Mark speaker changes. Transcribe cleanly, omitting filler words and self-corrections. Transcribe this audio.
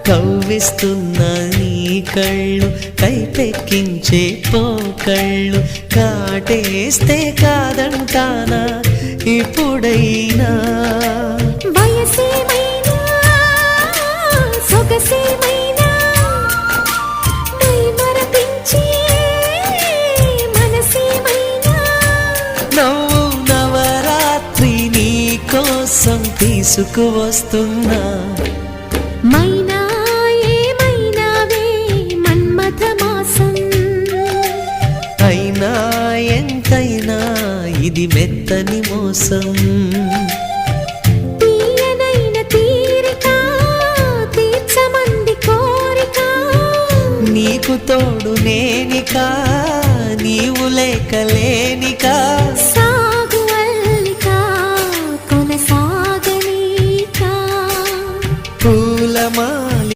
Speaker 1: కవ్విస్తున్న నీ కళ్ళు కైపెక్కించే పోకళ్ళు కాటేస్తే కాదంటానా ఇప్పుడైనా
Speaker 2: వయసేమైనా సొగసేమైనా మరపించే మనసేమైనా
Speaker 1: నవ్వు నవరాత్రి నీ కోసం తీసుకువస్తున్నా
Speaker 2: మైనా ఏమైనావే మన్మథ మాసం
Speaker 1: అయినా ఎంతైనా ఇది మెత్తని మోసం
Speaker 2: తీయనైన తీరిక తీర్చమంది కోరిక
Speaker 1: నీకు తోడు నేనికా